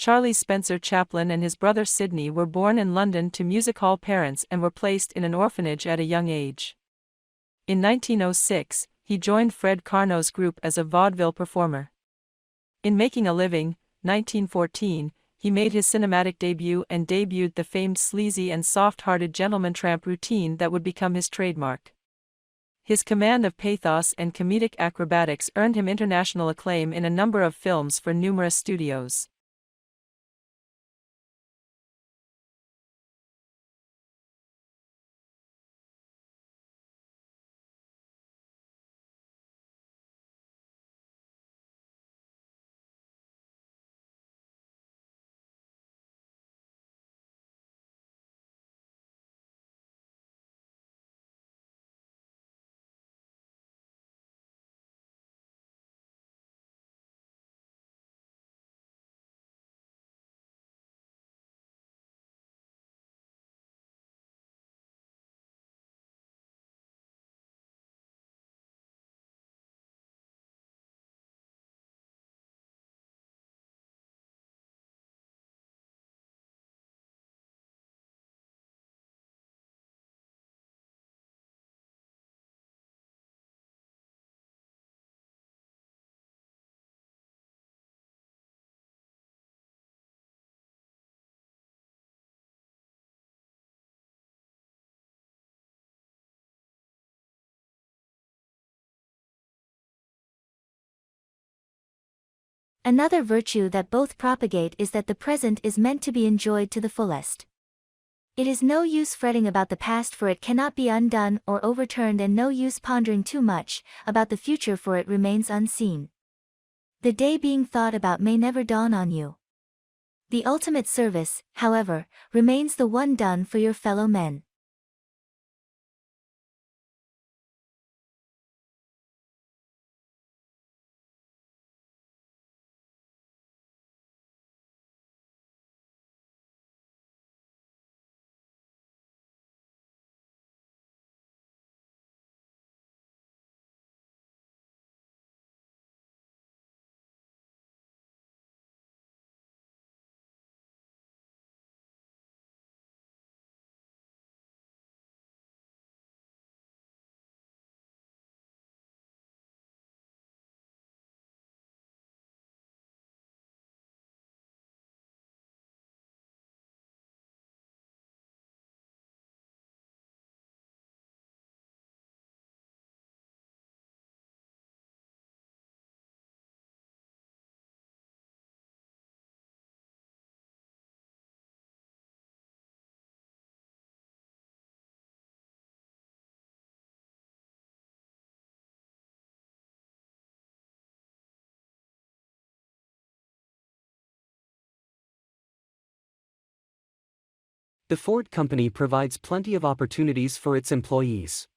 Charlie Spencer Chaplin and his brother Sidney were born in London to music hall parents and were placed in an orphanage at a young age. In 1906, he joined Fred Karno's group as a vaudeville performer. In Making a Living, 1914, he made his cinematic debut and debuted the famed sleazy and soft-hearted gentleman tramp routine that would become his trademark. His command of pathos and comedic acrobatics earned him international acclaim in a number of films for numerous studios. Another virtue that both propagate is that the present is meant to be enjoyed to the fullest. It is no use fretting about the past, for it cannot be undone or overturned, and no use pondering too much about the future, for it remains unseen. The day being thought about may never dawn on you. The ultimate service, however, remains the one done for your fellow men. The Ford Company provides plenty of opportunities for its employees.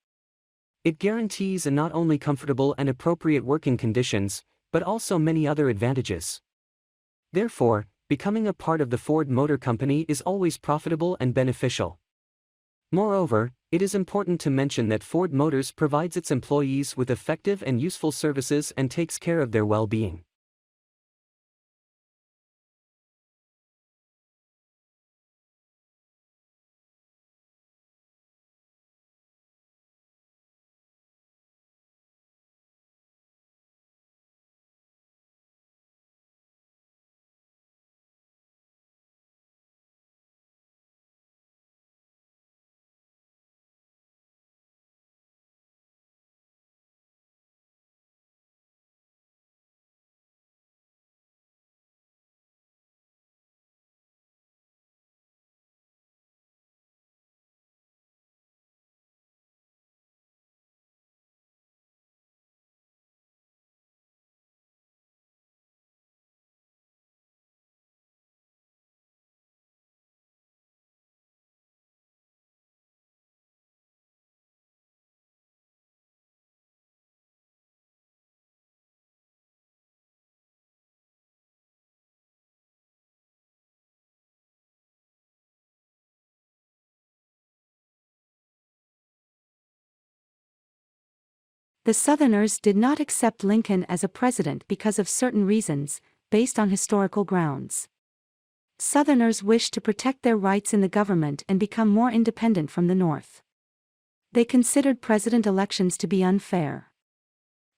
It guarantees not only comfortable and appropriate working conditions, but also many other advantages. Therefore, becoming a part of the Ford Motor Company is always profitable and beneficial. Moreover, it is important to mention that Ford Motors provides its employees with effective and useful services and takes care of their well-being. The Southerners did not accept Lincoln as a president because of certain reasons, based on historical grounds. Southerners wished to protect their rights in the government and become more independent from the North. They considered president elections to be unfair.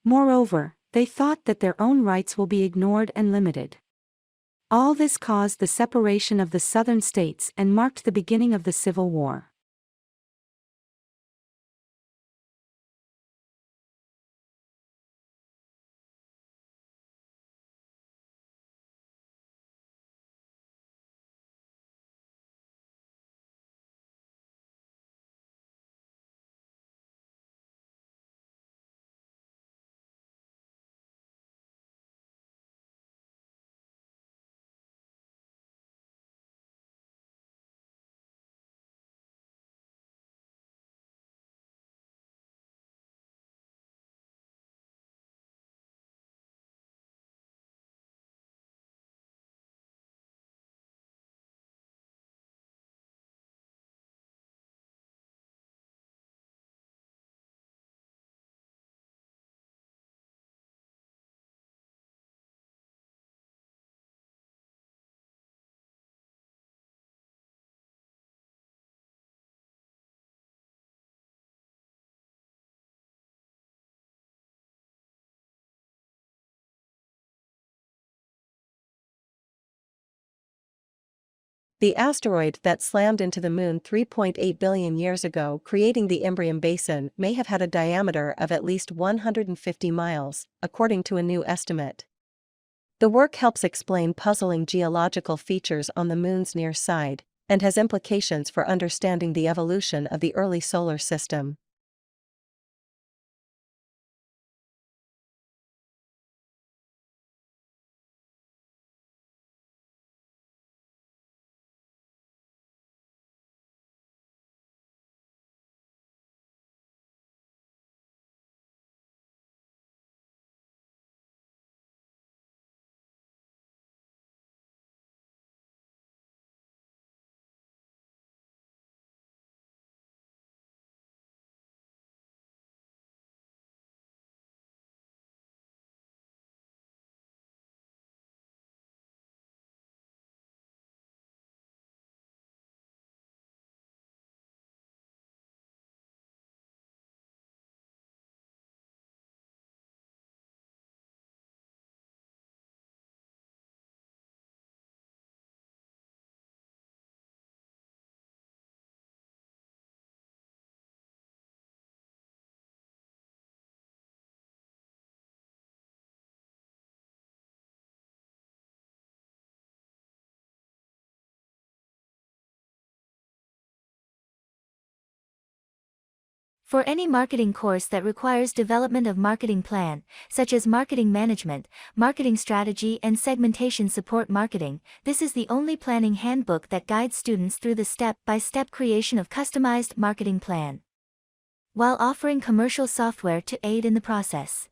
Moreover, they thought that their own rights will be ignored and limited. All this caused the separation of the Southern states and marked the beginning of the Civil War. The asteroid that slammed into the Moon 3.8 billion years ago, creating the Imbrium Basin, may have had a diameter of at least 150 miles, according to a new estimate. The work helps explain puzzling geological features on the Moon's near side, and has implications for understanding the evolution of the early solar system. For any marketing course that requires development of marketing plan, such as marketing management, marketing strategy and segmentation support marketing, this is the only planning handbook that guides students through the step-by-step creation of customized marketing plan, while offering commercial software to aid in the process.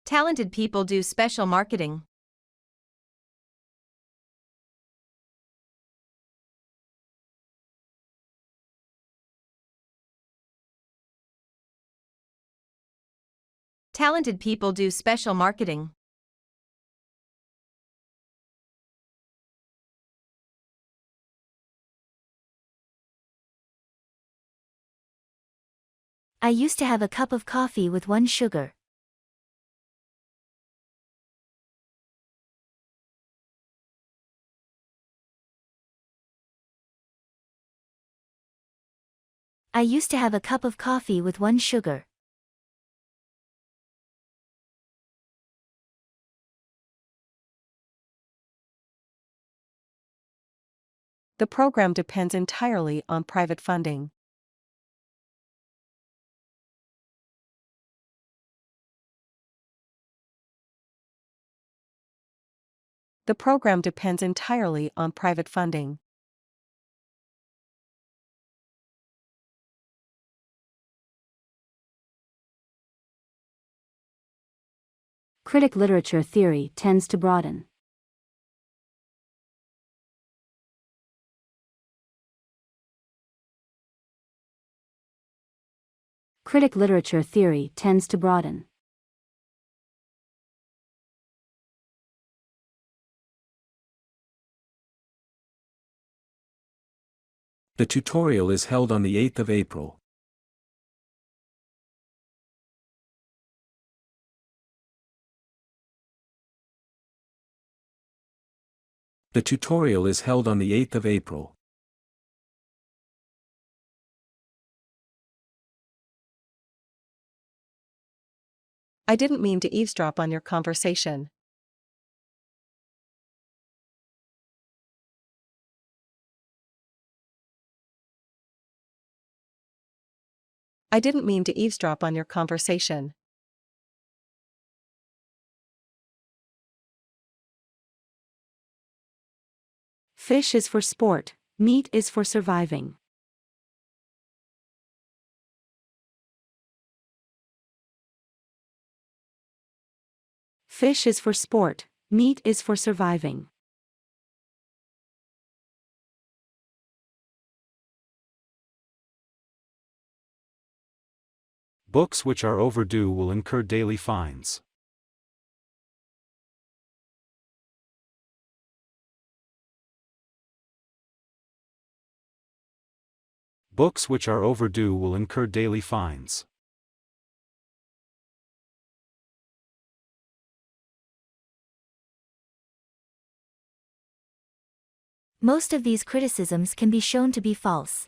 Talented people do special marketing. Talented people do special marketing. I used to have a cup of coffee with 1 sugar. I used to have a cup of coffee with 1 sugar. The program depends entirely on private funding. The program depends entirely on private funding. Critic literature theory tends to broaden. Critic literature theory tends to broaden. The tutorial is held on the 8th of April. The tutorial is held on the 8th of April. I didn't mean to eavesdrop on your conversation. I didn't mean to eavesdrop on your conversation. Fish is for sport, meat is for surviving. Fish is for sport, meat is for surviving. Books which are overdue will incur daily fines. Books which are overdue will incur daily fines. Most of these criticisms can be shown to be false.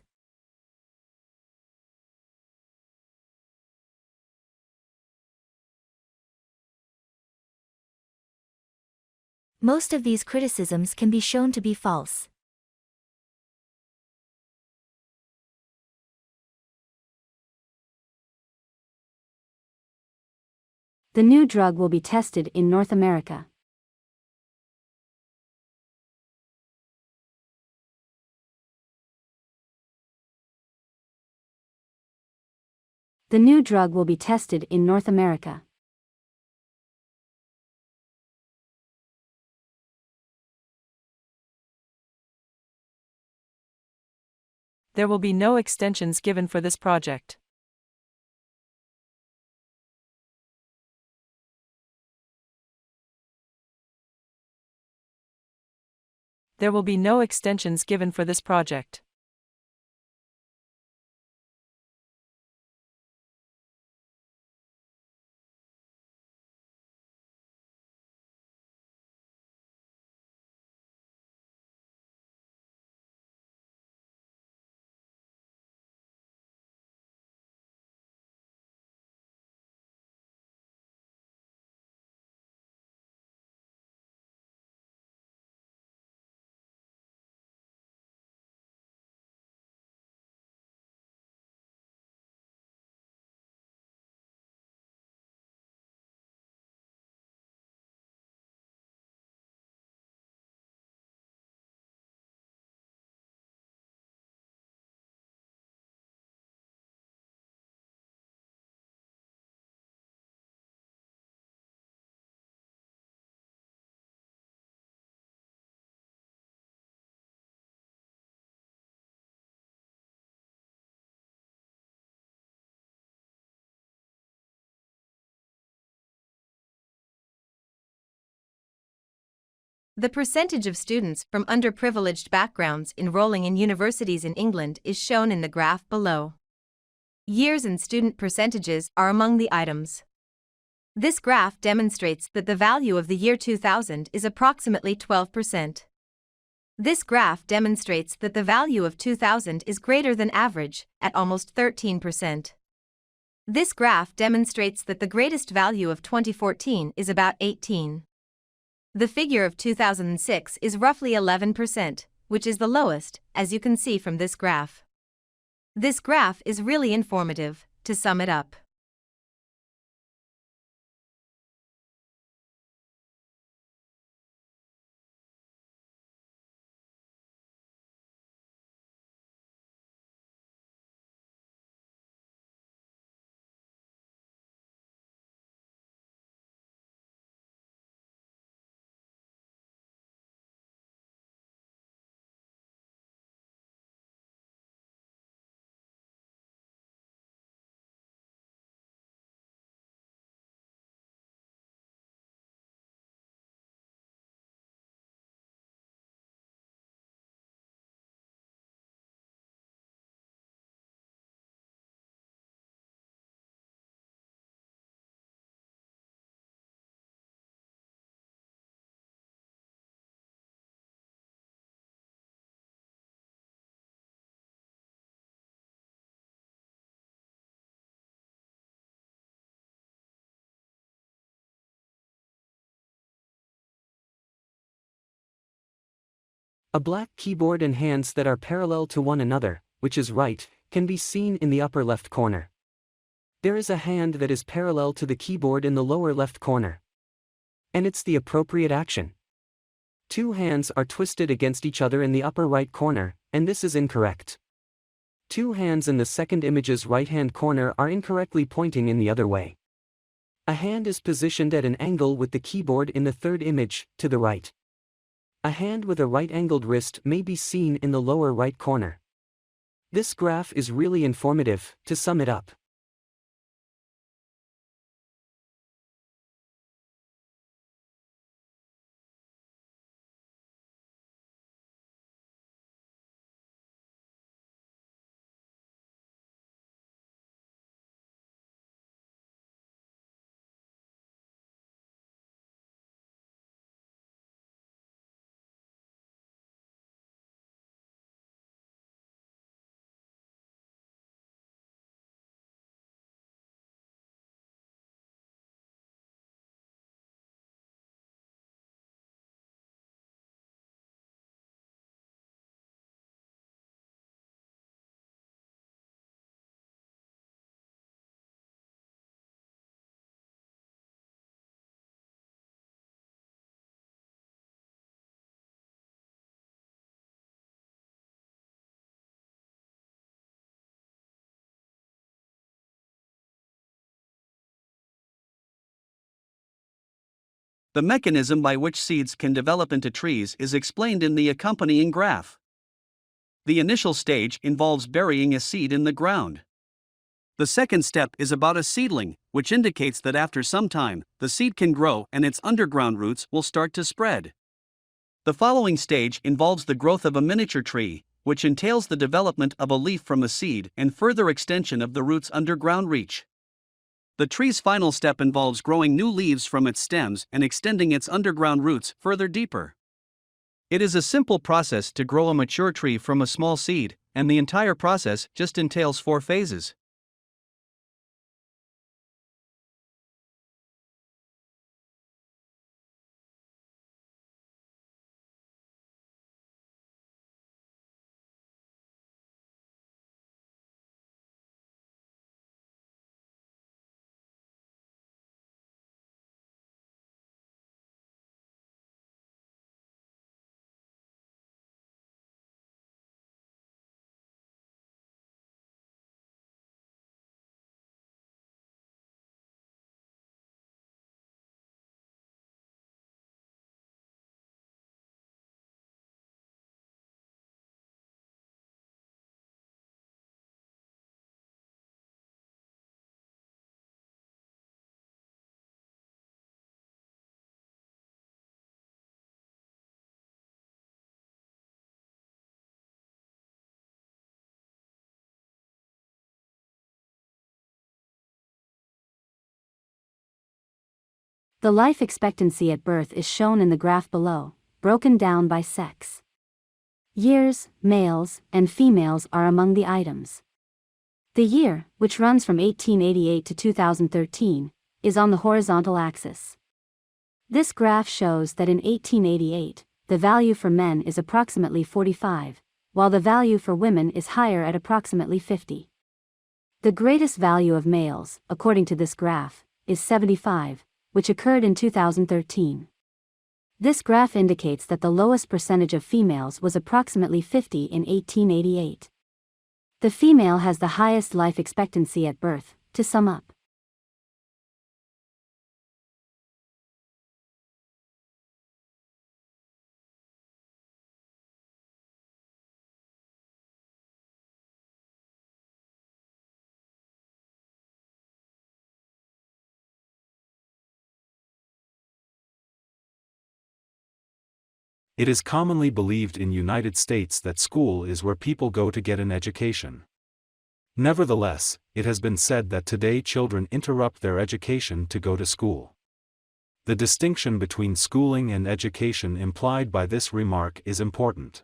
Most of these criticisms can be shown to be false. The new drug will be tested in North America. The new drug will be tested in North America. There will be no extensions given for this project. There will be no extensions given for this project. The percentage of students from underprivileged backgrounds enrolling in universities in England is shown in the graph below. Years and student percentages are among the items. This graph demonstrates that the value of the year 2000 is approximately 12%. This graph demonstrates that the value of 2000 is greater than average, at almost 13%. This graph demonstrates that the greatest value of 2014 is about 18. The figure of 2006 is roughly 11%, which is the lowest, as you can see from this graph. This graph is really informative. To sum it up, A black keyboard and hands that are parallel to one another, which is right, can be seen in the upper left corner. There is a hand that is parallel to the keyboard in the lower left corner. And it's the appropriate action. Two hands are twisted against each other in the upper right corner, and this is incorrect. Two hands in the second image's right-hand corner are incorrectly pointing in the other way. A hand is positioned at an angle with the keyboard in the third image, to the right. A hand with a right-angled wrist may be seen in the lower right corner. This graph is really informative. To sum it up, the mechanism by which seeds can develop into trees is explained in the accompanying graph. The initial stage involves burying a seed in the ground. The second step is about a seedling, which indicates that after some time, the seed can grow and its underground roots will start to spread. The following stage involves the growth of a miniature tree, which entails the development of a leaf from a seed and further extension of the root's underground reach. The tree's final step involves growing new leaves from its stems and extending its underground roots further deeper. It is a simple process to grow a mature tree from a small seed, and the entire process just entails 4 phases. The life expectancy at birth is shown in the graph below, broken down by sex. Years, males, and females are among the items. The year, which runs from 1888 to 2013, is on the horizontal axis. This graph shows that in 1888, the value for men is approximately 45, while the value for women is higher at approximately 50. The greatest value of males, according to this graph, is 75, which occurred in 2013. This graph indicates that the lowest percentage of females was approximately 50 in 1888. The female has the highest life expectancy at birth. To sum up, It is commonly believed in United States that school is where people go to get an education. Nevertheless, it has been said that today children interrupt their education to go to school. The distinction between schooling and education implied by this remark is important.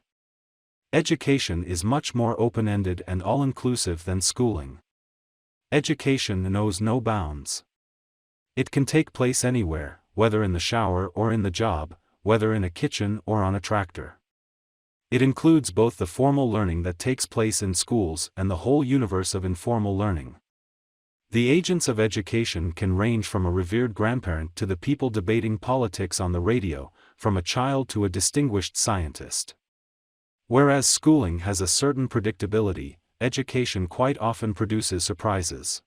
Education is much more open-ended and all-inclusive than schooling. Education knows no bounds. It can take place anywhere, whether in the shower or in the job, whether in a kitchen or on a tractor. It includes both the formal learning that takes place in schools and the whole universe of informal learning. The agents of education can range from a revered grandparent to the people debating politics on the radio, from a child to a distinguished scientist. Whereas schooling has a certain predictability, education quite often produces surprises.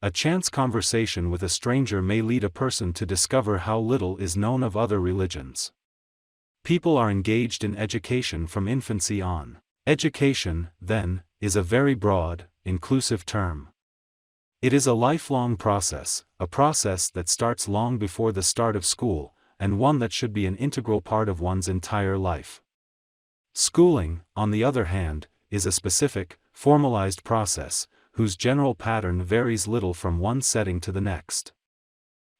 A chance conversation with a stranger may lead a person to discover how little is known of other religions. People are engaged in education from infancy on. Education, then, is a very broad, inclusive term. It is a lifelong process, a process that starts long before the start of school, and one that should be an integral part of one's entire life. Schooling, on the other hand, is a specific, formalized process, whose general pattern varies little from one setting to the next.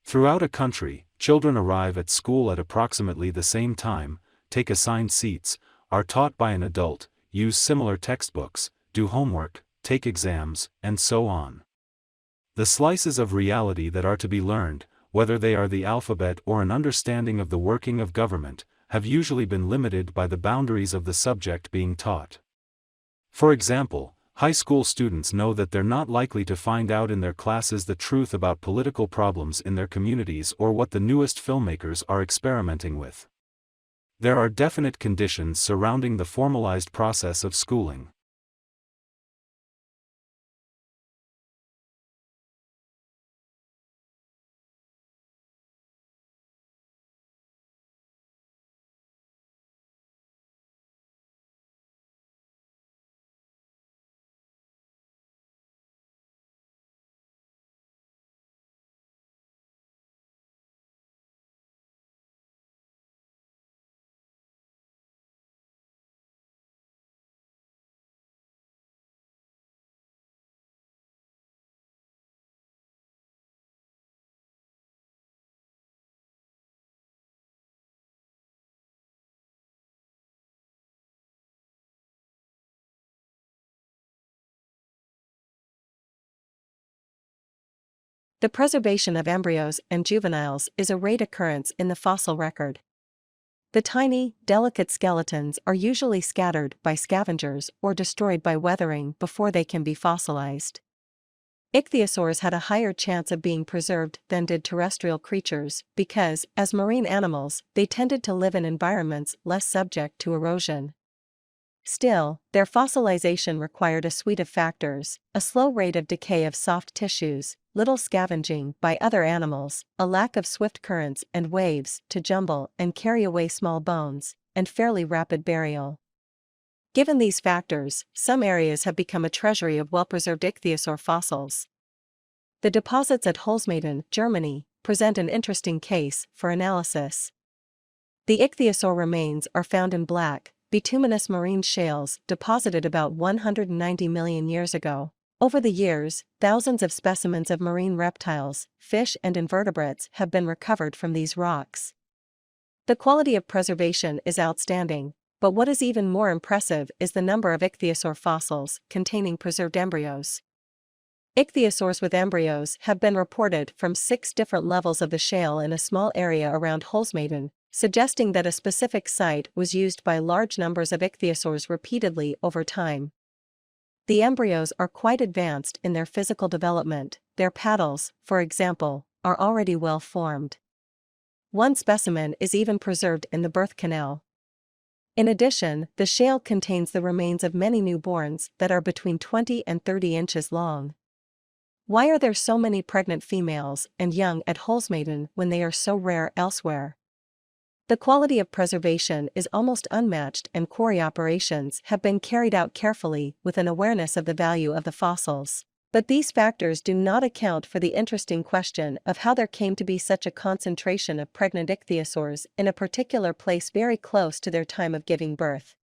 Throughout a country, children arrive at school at approximately the same time, take assigned seats, are taught by an adult, use similar textbooks, do homework, take exams, and so on. The slices of reality that are to be learned, whether they are the alphabet or an understanding of the working of government, have usually been limited by the boundaries of the subject being taught. For example, high school students know that they're not likely to find out in their classes the truth about political problems in their communities or what the newest filmmakers are experimenting with. There are definite conditions surrounding the formalized process of schooling. The preservation of embryos and juveniles is a rare occurrence in the fossil record. The tiny, delicate skeletons are usually scattered by scavengers or destroyed by weathering before they can be fossilized. Ichthyosaurs had a higher chance of being preserved than did terrestrial creatures because, as marine animals, they tended to live in environments less subject to erosion. Still, their fossilization required a suite of factors: a slow rate of decay of soft tissues, little scavenging by other animals, a lack of swift currents and waves to jumble and carry away small bones, and fairly rapid burial. Given these factors, some areas have become a treasury of well-preserved ichthyosaur fossils. The deposits at Holzmaden, Germany, present an interesting case for analysis. The ichthyosaur remains are found in black, bituminous marine shales deposited about 190 million years ago. Over the years, thousands of specimens of marine reptiles, fish and invertebrates have been recovered from these rocks. The quality of preservation is outstanding, but what is even more impressive is the number of ichthyosaur fossils containing preserved embryos. Ichthyosaurs with embryos have been reported from 6 different levels of the shale in a small area around Holzmaden, suggesting that a specific site was used by large numbers of ichthyosaurs repeatedly over time. The embryos are quite advanced in their physical development. Their paddles, for example, are already well formed. One specimen is even preserved in the birth canal. In addition, the shale contains the remains of many newborns that are between 20 and 30 inches long. Why are there so many pregnant females and young at Holzmaden when they are so rare elsewhere? The quality of preservation is almost unmatched, and quarry operations have been carried out carefully with an awareness of the value of the fossils. But these factors do not account for the interesting question of how there came to be such a concentration of pregnant ichthyosaurs in a particular place very close to their time of giving birth.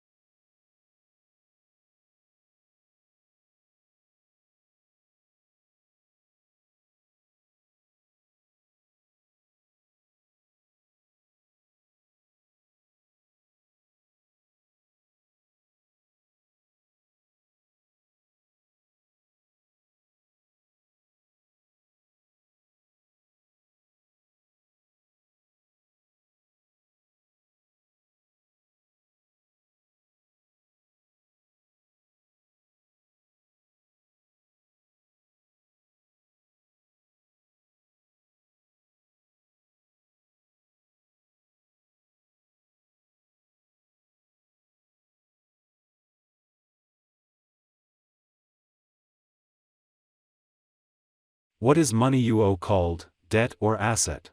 What is money you owe called, debt or asset?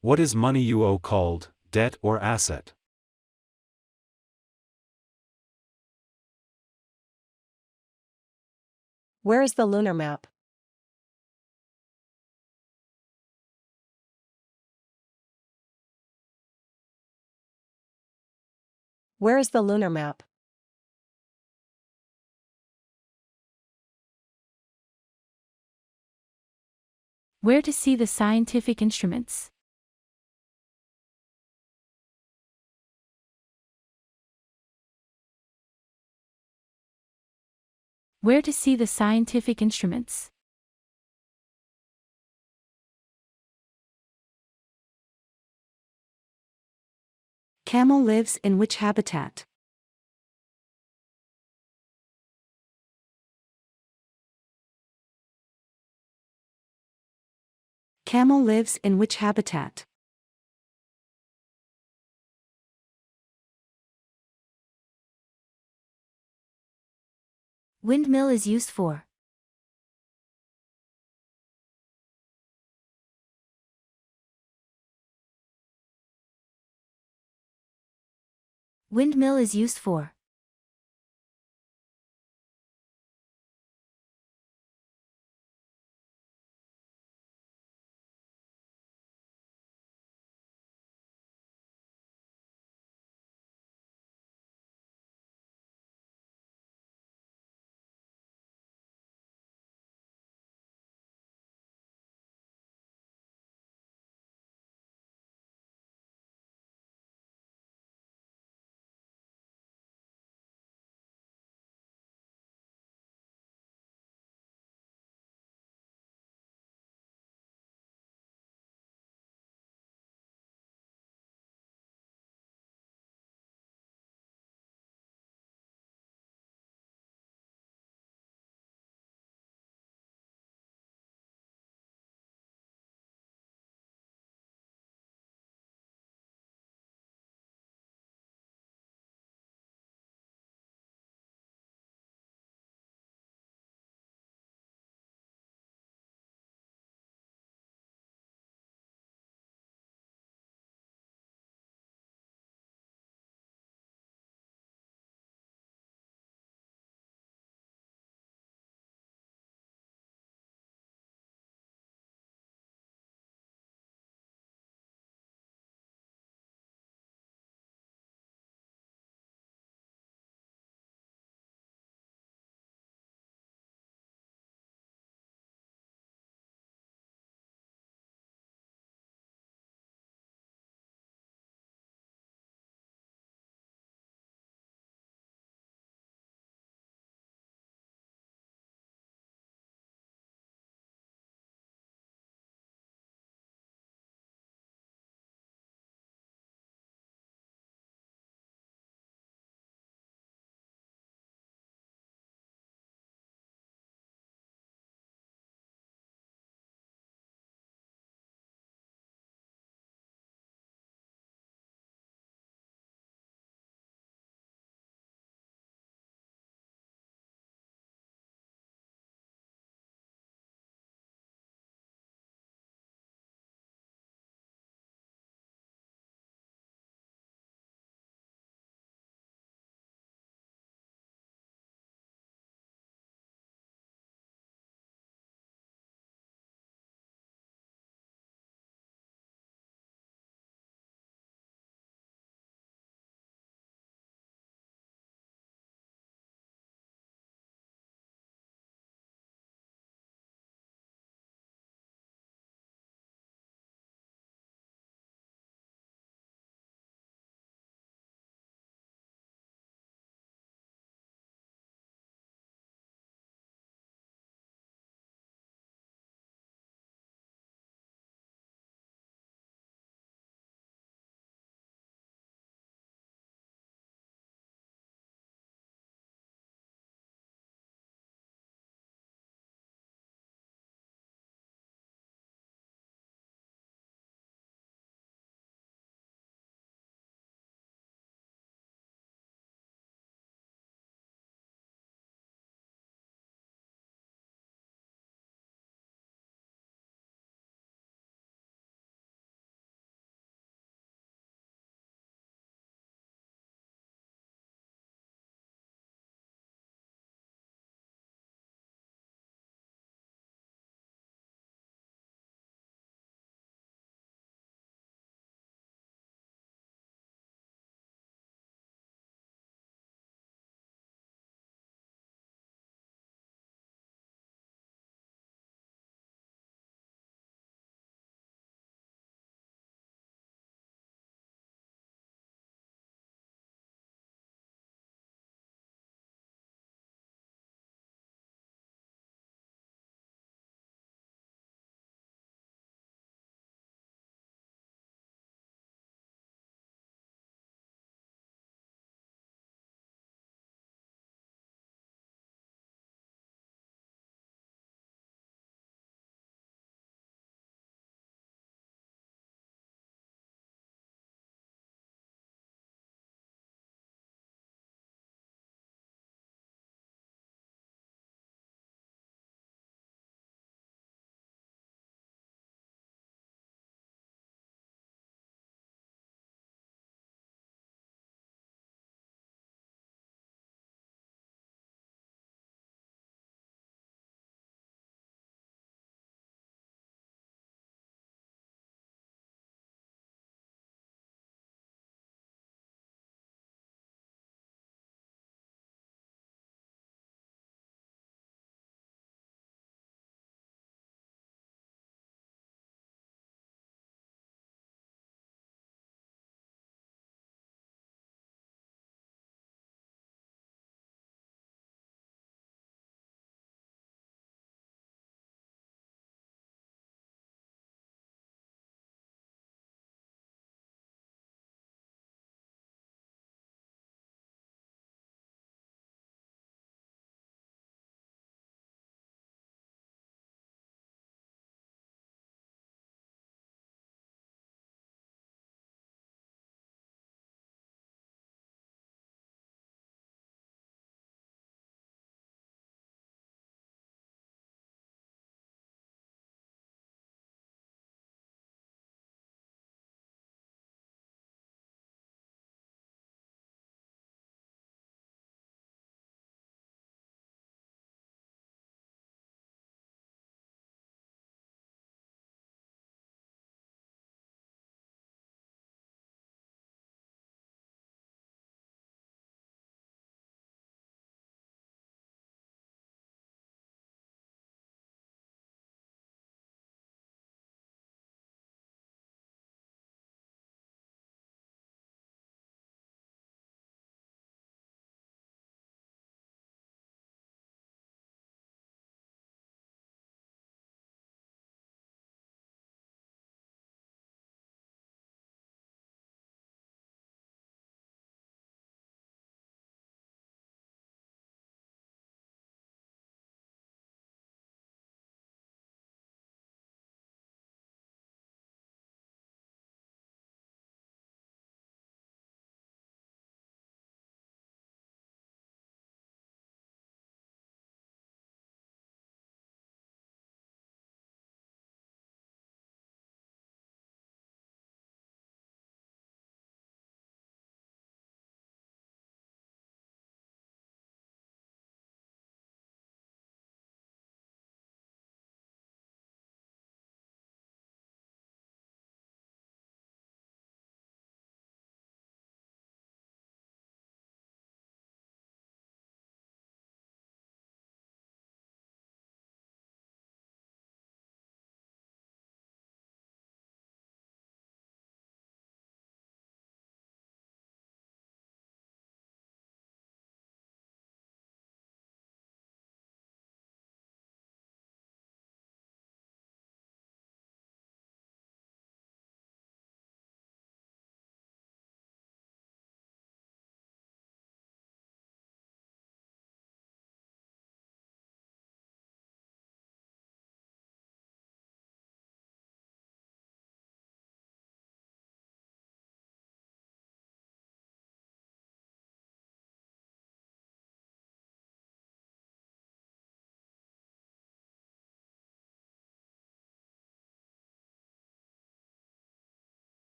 What is money you owe called, debt or asset? Where is the lunar map? Where is the lunar map? Where to see the scientific instruments? Where to see the scientific instruments? Camel lives in which habitat? Camel lives in which habitat? Windmill is used for. Windmill is used for.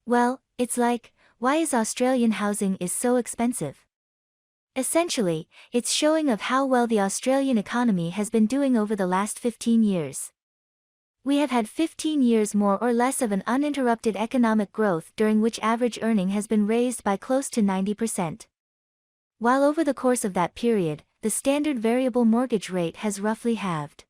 Well, it's like, why is Australian housing is so expensive? Essentially, it's showing of how well the Australian economy has been doing over the last 15 years. We have had 15 years more or less of an uninterrupted economic growth during which average earning has been raised by close to 90%. While over the course of that period, the standard variable mortgage rate has roughly halved.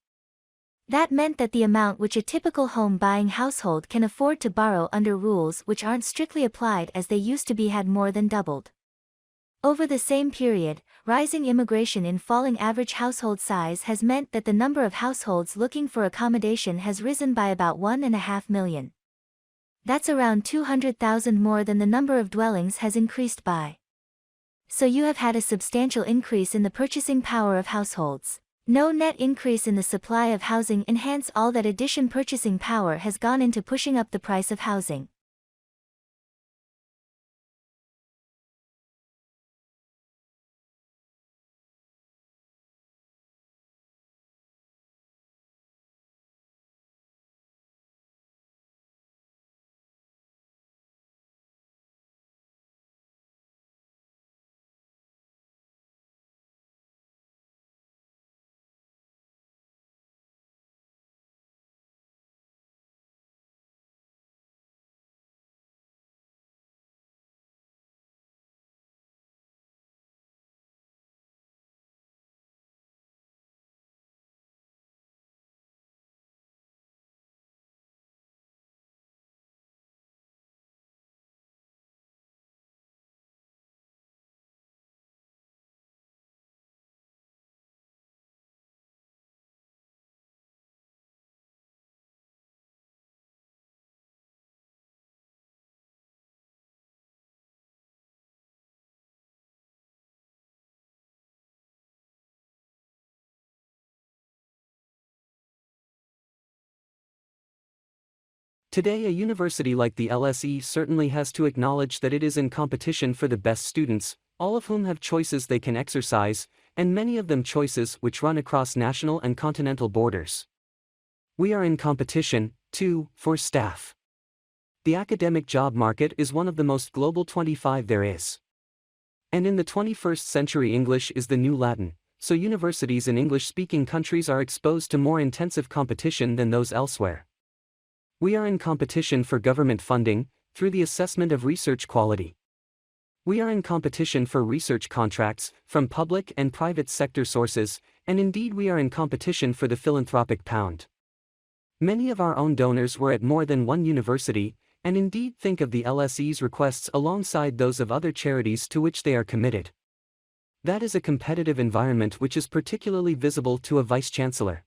That meant that the amount which a typical home-buying household can afford to borrow under rules which aren't strictly applied as they used to be had more than doubled. Over the same period, rising immigration and falling average household size has meant that the number of households looking for accommodation has risen by about 1.5 million. That's around 200,000 more than the number of dwellings has increased by. So you have had a substantial increase in the purchasing power of households. No net increase in the supply of housing, hence all that addition purchasing power has gone into pushing up the price of housing. Today, a university like the LSE certainly has to acknowledge that it is in competition for the best students, all of whom have choices they can exercise, and many of them choices which run across national and continental borders. We are in competition, too, for staff. The academic job market is one of the most global 25 there is. And in the 21st century, English is the new Latin, so universities in English-speaking countries are exposed to more intensive competition than those elsewhere. We are in competition for government funding, through the assessment of research quality. We are in competition for research contracts, from public and private sector sources, and indeed we are in competition for the philanthropic pound. Many of our own donors were at more than one university, and indeed think of the LSE's requests alongside those of other charities to which they are committed. That is a competitive environment which is particularly visible to a vice-chancellor.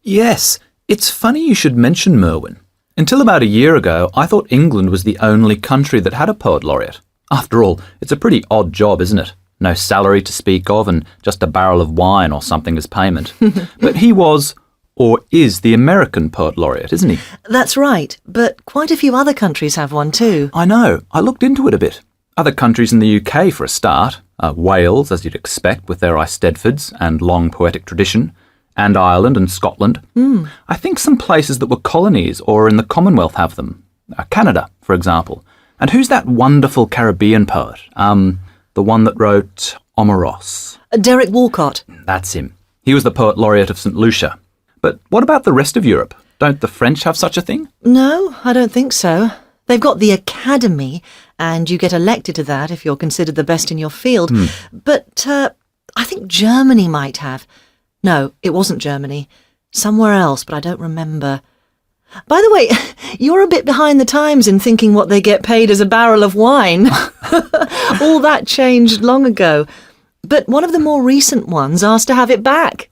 Yes, it's funny you should mention Merwin. Until about a year ago, I thought England was the only country that had a poet laureate. After all, it's a pretty odd job, isn't it? No salary to speak of and just a barrel of wine or something as payment. But he was, or is, the American poet laureate, isn't he? That's right, but quite a few other countries have one too. I know, I looked into it a bit. Other countries in the UK for a start. Wales, as you'd expect, with their Eisteddfods and long poetic tradition. And Ireland and Scotland. I think some places that were colonies or in the Commonwealth have them. Canada, for example. And who's that wonderful Caribbean poet? The one that wrote Omeros. Derek Walcott. That's him. He was the poet laureate of St. Lucia. But what about the rest of Europe? Don't the French have such a thing? No, I don't think so. They've got the Academy, and you get elected to that if you're considered the best in your field. But I think Germany might have. No, it wasn't Germany. Somewhere else, but I don't remember. By the way, you're a bit behind the times in thinking what they get paid as a barrel of wine. All that changed long ago. But one of the more recent ones asked to have it back.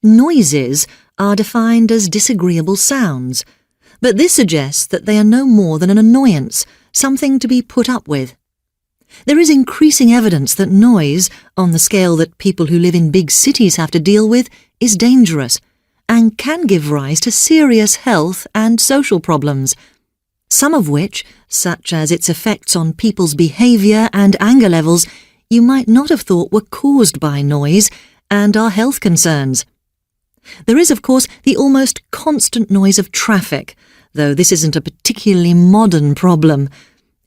Noises are defined as disagreeable sounds, but this suggests that they are no more than an annoyance, something to be put up with. There is increasing evidence that noise, on the scale that people who live in big cities have to deal with, is dangerous and can give rise to serious health and social problems, some of which, such as its effects on people's behaviour and anger levels, you might not have thought were caused by noise and are health concerns. There is, of course, the almost constant noise of traffic, though this isn't a particularly modern problem.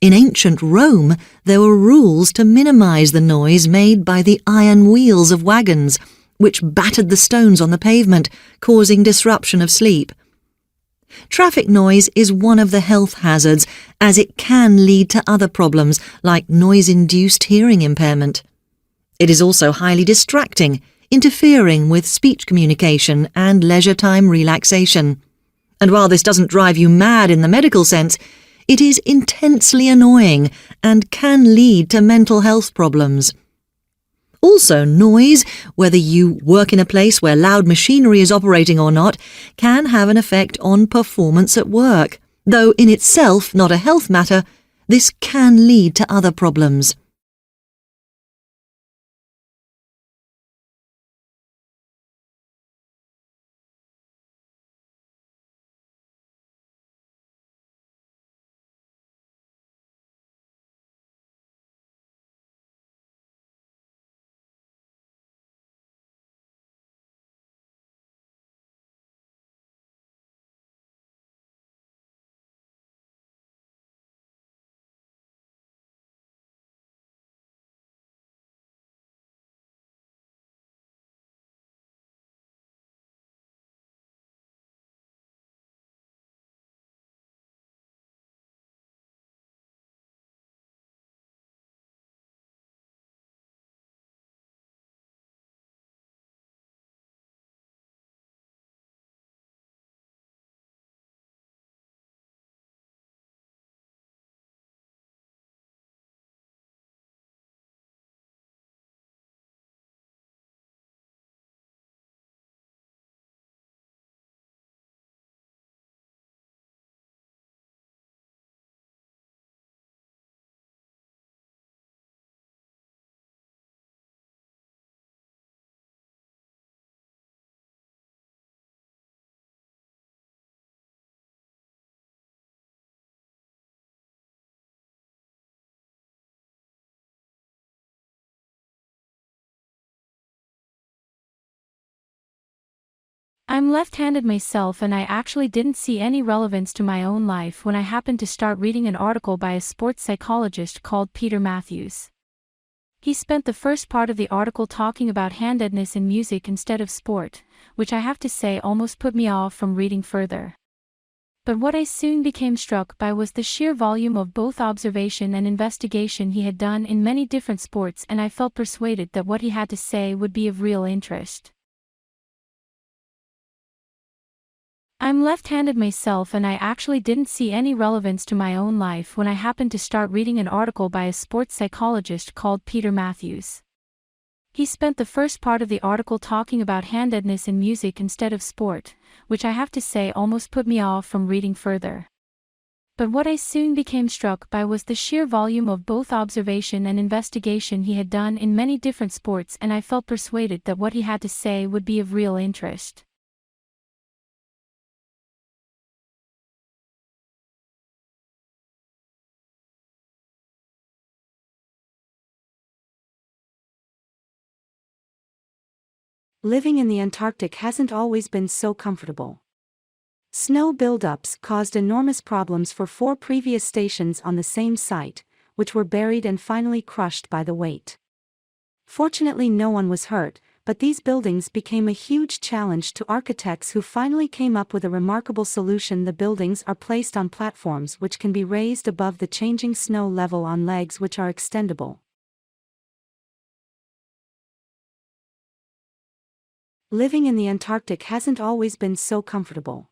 In ancient Rome, there were rules to minimise the noise made by the iron wheels of wagons, which battered the stones on the pavement, causing disruption of sleep. Traffic noise is one of the health hazards, as it can lead to other problems like noise-induced hearing impairment. It is also highly distracting, interfering with speech communication and leisure time relaxation. And while this doesn't drive you mad in the medical sense, it is intensely annoying and can lead to mental health problems. Also, noise, whether you work in a place where loud machinery is operating or not, can have an effect on performance at work. Though in itself not a health matter, this can lead to other problems. I'm left-handed myself and I actually didn't see any relevance to my own life when I happened to start reading an article by a sports psychologist called Peter Matthews. He spent the first part of the article talking about handedness in music instead of sport, which I have to say almost put me off from reading further. But what I soon became struck by was the sheer volume of both observation and investigation he had done in many different sports, and I felt persuaded that what he had to say would be of real interest. I'm left-handed myself and I actually didn't see any relevance to my own life when I happened to start reading an article by a sports psychologist called Peter Matthews. He spent the first part of the article talking about handedness in music instead of sport, which I have to say almost put me off from reading further. But what I soon became struck by was the sheer volume of both observation and investigation he had done in many different sports, and I felt persuaded that what he had to say would be of real interest. Living in the Antarctic hasn't always been so comfortable. Snow buildups caused enormous problems for 4 previous stations on the same site, which were buried and finally crushed by the weight. Fortunately, no one was hurt, but these buildings became a huge challenge to architects who finally came up with a remarkable solution. The buildings are placed on platforms which can be raised above the changing snow level on legs which are extendable. Living in the Antarctic hasn't always been so comfortable.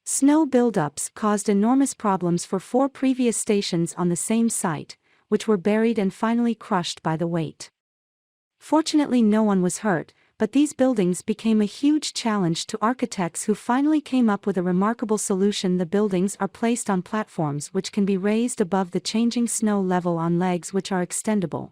Snow buildups caused enormous problems for 4 previous stations on the same site, which were buried and finally crushed by the weight. Fortunately, no one was hurt, but these buildings became a huge challenge to architects who finally came up with a remarkable solution. The buildings are placed on platforms which can be raised above the changing snow level on legs which are extendable.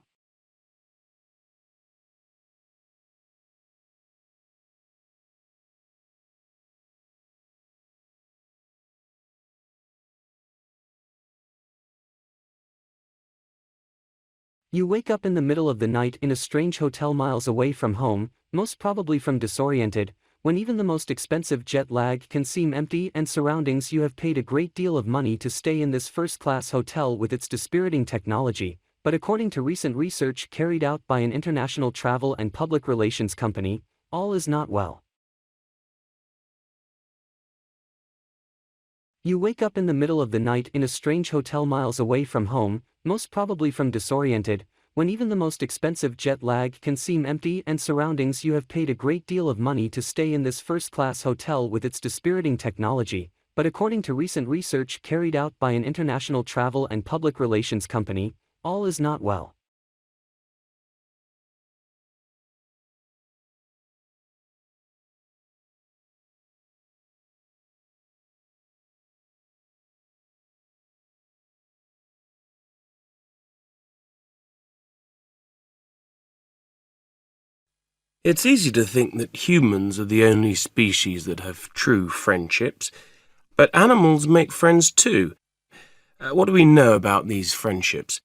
You wake up in the middle of the night in a strange hotel miles away from home, most probably from disoriented, when even the most expensive jet lag can seem empty and surroundings. You have paid a great deal of money to stay in this first-class hotel with its dispiriting technology, but according to recent research carried out by an international travel and public relations company, all is not well. You wake up in the middle of the night in a strange hotel miles away from home, most probably from disoriented, when even the most expensive jet lag can seem empty and surroundings. You have paid a great deal of money to stay in this first-class hotel with its dispiriting technology, but according to recent research carried out by an international travel and public relations company, all is not well. It's easy to think that humans are the only species that have true friendships, but animals make friends too. What do we know about these friendships?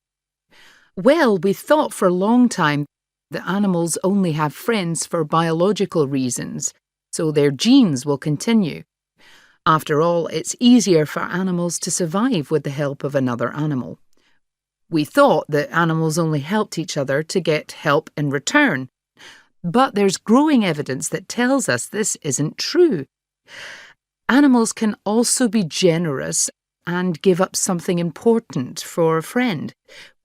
Well, we thought for a long time that animals only have friends for biological reasons, so their genes will continue. After all, it's easier for animals to survive with the help of another animal. We thought that animals only helped each other to get help in return. But there's growing evidence that tells us this isn't true. Animals can also be generous and give up something important for a friend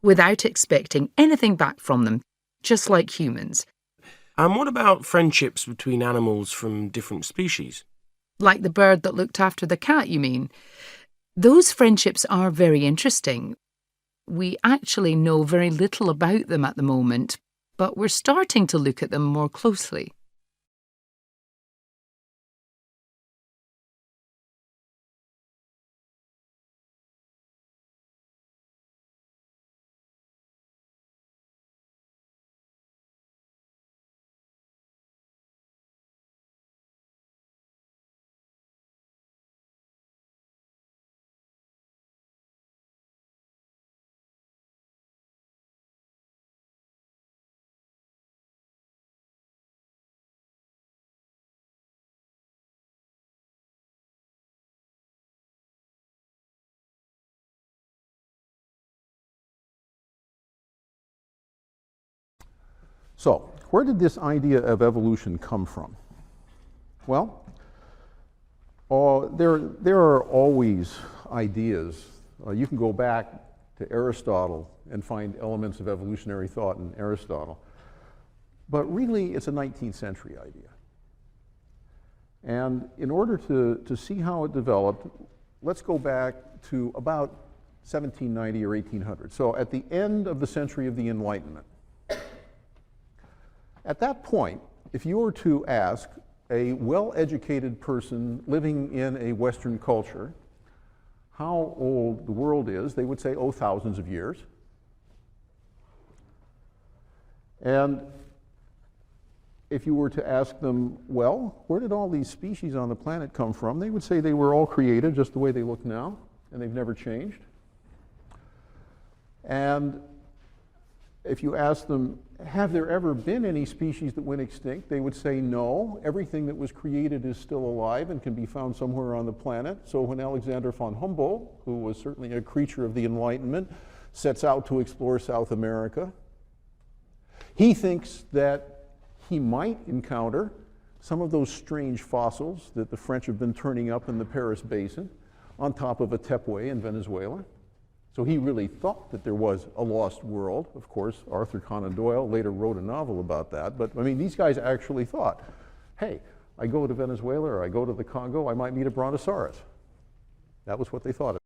without expecting anything back from them, just like humans. And what about friendships between animals from different species? Like the bird that looked after the cat, you mean? Those friendships are very interesting. We actually know very little about them at the moment, but we're starting to look at them more closely. So, where did this idea of evolution come from? Well, there are always ideas. You can go back to Aristotle and find elements of evolutionary thought in Aristotle. But really, it's a 19th century idea. And in order to see how it developed, let's go back to about 1790 or 1800. So at the end of the century of the Enlightenment. At that point, if you were to ask a well-educated person living in a Western culture how old the world is, they would say, oh, thousands of years. And if you were to ask them, well, where did all these species on the planet come from? They would say they were all created just the way they look now, and they've never changed. And if you ask them, have there ever been any species that went extinct? They would say no. Everything that was created is still alive and can be found somewhere on the planet. So when Alexander von Humboldt, who was certainly a creature of the Enlightenment, sets out to explore South America, he thinks that he might encounter some of those strange fossils that the French have been turning up in the Paris Basin on top of a tepue in Venezuela. So he really thought that there was a lost world. Of course, Arthur Conan Doyle later wrote a novel about that. But I mean, these guys actually thought, hey, I go to Venezuela or I go to the Congo, I might meet a brontosaurus. That was what they thought.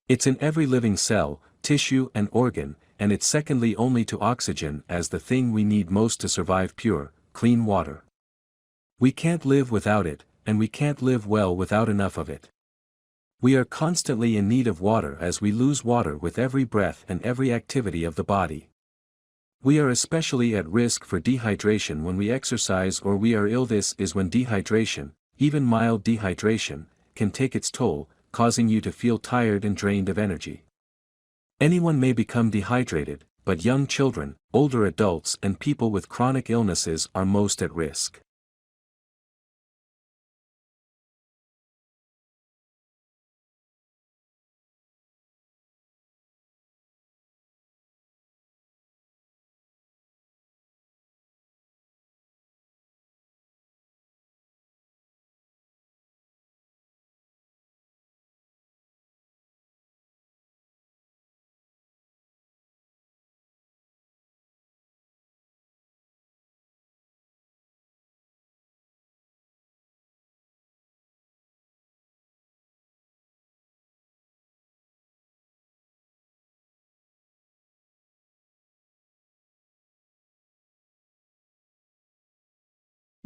It's in every living cell, tissue and organ, and it's secondly only to oxygen as the thing we need most to survive pure, clean water. We can't live without it, and we can't live well without enough of it. We are constantly in need of water as we lose water with every breath and every activity of the body. We are especially at risk for dehydration when we exercise or we are ill. This is when dehydration, even mild dehydration, can take its toll, causing you to feel tired and drained of energy. Anyone may become dehydrated, but young children, older adults and people with chronic illnesses are most at risk.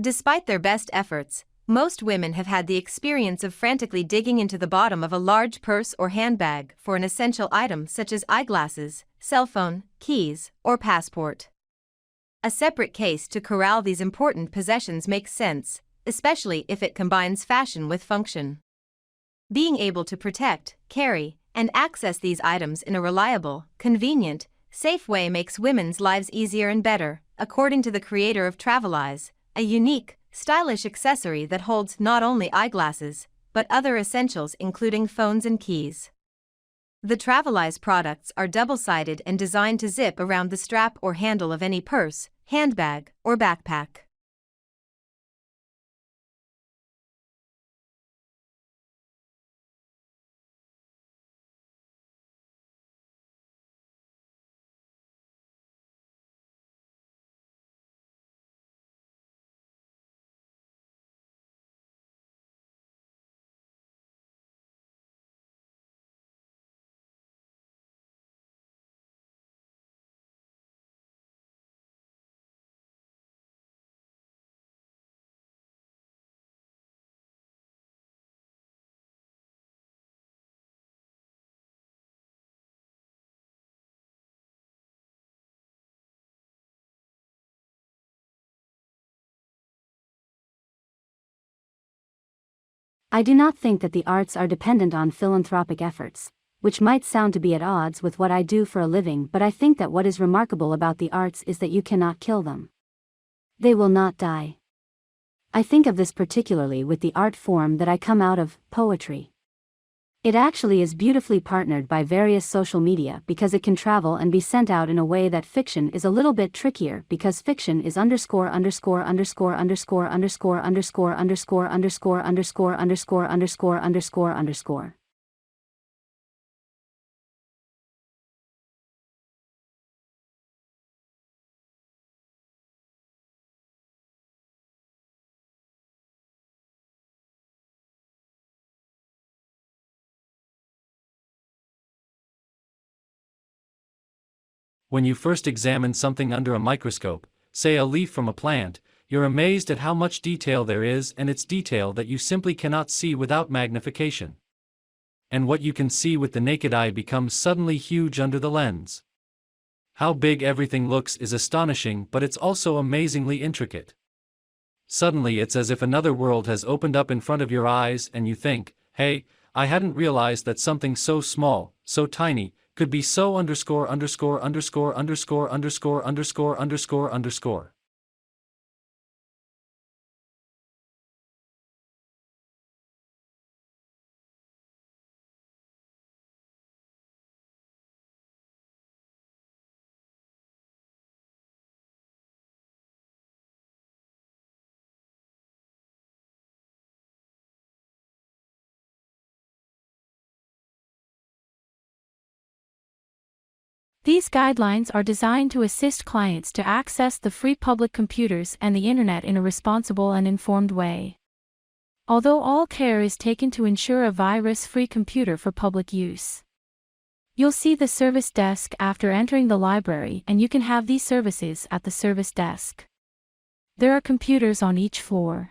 Despite their best efforts, most women have had the experience of frantically digging into the bottom of a large purse or handbag for an essential item such as eyeglasses, cell phone, keys, or passport. A separate case to corral these important possessions makes sense, especially if it combines fashion with function. Being able to protect, carry, and access these items in a reliable, convenient, safe way makes women's lives easier and better, according to the creator of Travelize, a unique, stylish accessory that holds not only eyeglasses, but other essentials including phones and keys. The Travelize products are double-sided and designed to zip around the strap or handle of any purse, handbag, or backpack. I do not think that the arts are dependent on philanthropic efforts, which might sound to be at odds with what I do for a living, but I think that what is remarkable about the arts is that you cannot kill them. They will not die. I think of this particularly with the art form that I come out of, poetry. It actually is beautifully partnered by various social media because it can travel and be sent out in a way that fiction is a little bit trickier because fiction is underscore underscore underscore underscore underscore underscore underscore underscore underscore underscore underscore underscore underscore. When you first examine something under a microscope, say a leaf from a plant, you're amazed at how much detail there is, and it's detail that you simply cannot see without magnification. And what you can see with the naked eye becomes suddenly huge under the lens. How big everything looks is astonishing, but it's also amazingly intricate. Suddenly it's as if another world has opened up in front of your eyes and you think, hey, I hadn't realized that something so small, so tiny, could be so underscore underscore underscore underscore underscore underscore underscore underscore. These guidelines are designed to assist clients to access the free public computers and the Internet in a responsible and informed way. Although all care is taken to ensure a virus-free computer for public use. You'll see the service desk after entering the library, and you can have these services at the service desk. There are computers on each floor.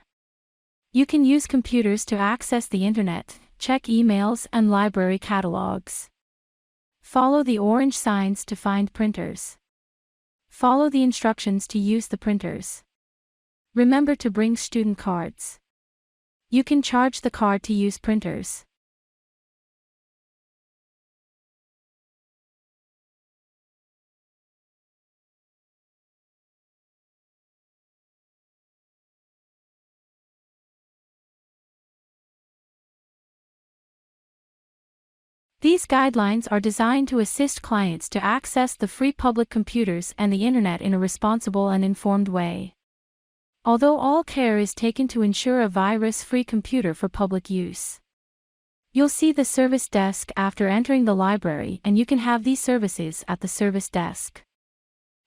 You can use computers to access the Internet, check emails and library catalogs. Follow the orange signs to find printers. Follow the instructions to use the printers. Remember to bring student cards. You can charge the card to use printers. These guidelines are designed to assist clients to access the free public computers and the Internet in a responsible and informed way. Although all care is taken to ensure a virus-free computer for public use. You'll see the service desk after entering the library, and you can have these services at the service desk.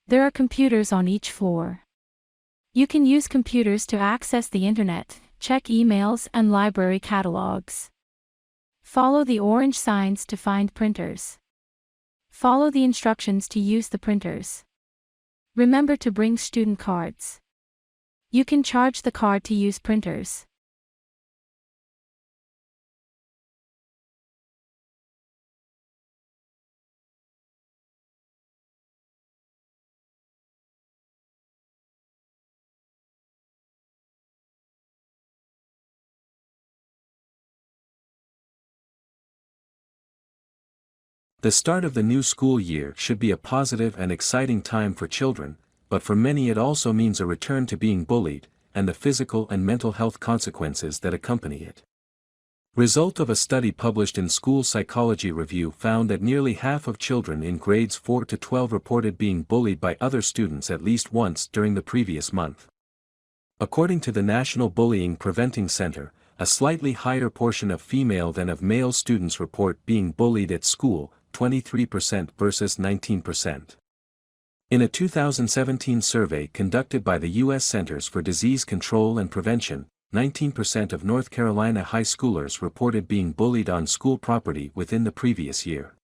There are computers on each floor. You can use computers to access the Internet, check emails and library catalogs. Follow the orange signs to find printers. Follow the instructions to use the printers. Remember to bring student cards. You can charge the card to use printers. The start of the new school year should be a positive and exciting time for children, but for many it also means a return to being bullied, and the physical and mental health consequences that accompany it. Result of a study published in School Psychology Review found that nearly half of children in grades 4 to 12 reported being bullied by other students at least once during the previous month. According to the National Bullying Preventing Center, a slightly higher portion of female than of male students report being bullied at school, 23% versus 19%. In a 2017 survey conducted by the U.S. Centers for Disease Control and Prevention, 19% of North Carolina high schoolers reported being bullied on school property within the previous year.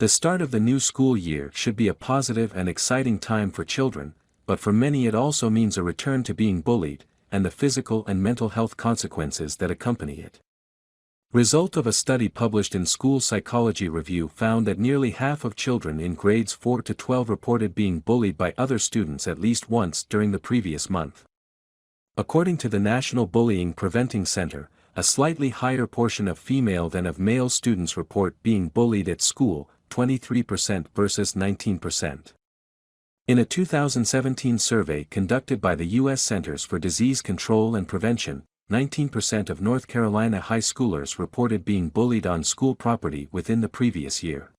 The start of the new school year should be a positive and exciting time for children, but for many it also means a return to being bullied, and the physical and mental health consequences that accompany it. Result of a study published in School Psychology Review found that nearly half of children in grades 4 to 12 reported being bullied by other students at least once during the previous month. According to the National Bullying Preventing Center, a slightly higher portion of female than of male students report being bullied at school, 23% versus 19%. In a 2017 survey conducted by the U.S. Centers for Disease Control and Prevention, 19% of North Carolina high schoolers reported being bullied on school property within the previous year.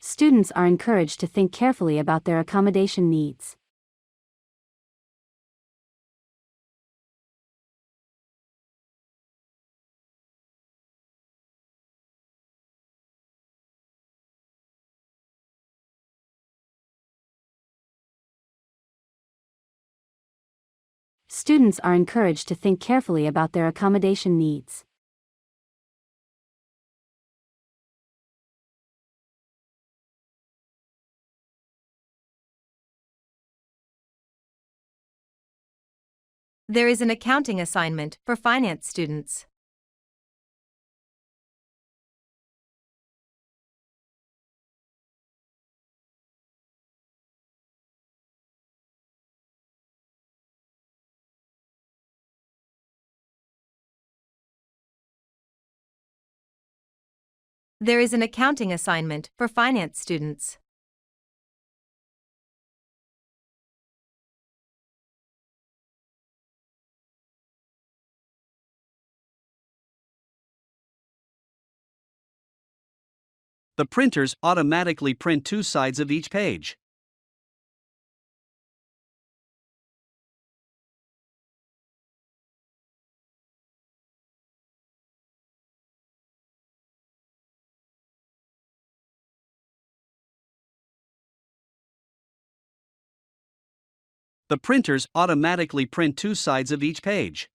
Students are encouraged to think carefully about their accommodation needs. Students are encouraged to think carefully about their accommodation needs. There is an accounting assignment for finance students. There is an accounting assignment for finance students. The printers automatically print 2 sides of each page. The printers automatically print 2 sides of each page.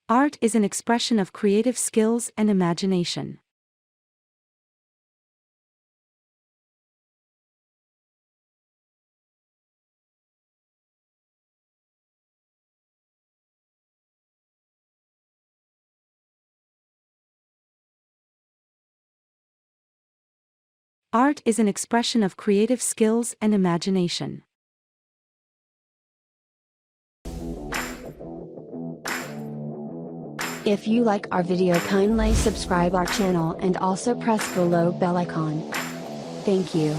Art is an expression of creative skills and imagination. Art is an expression of creative skills and imagination. If you like our video, kindly subscribe our channel and also press below bell icon. Thank you.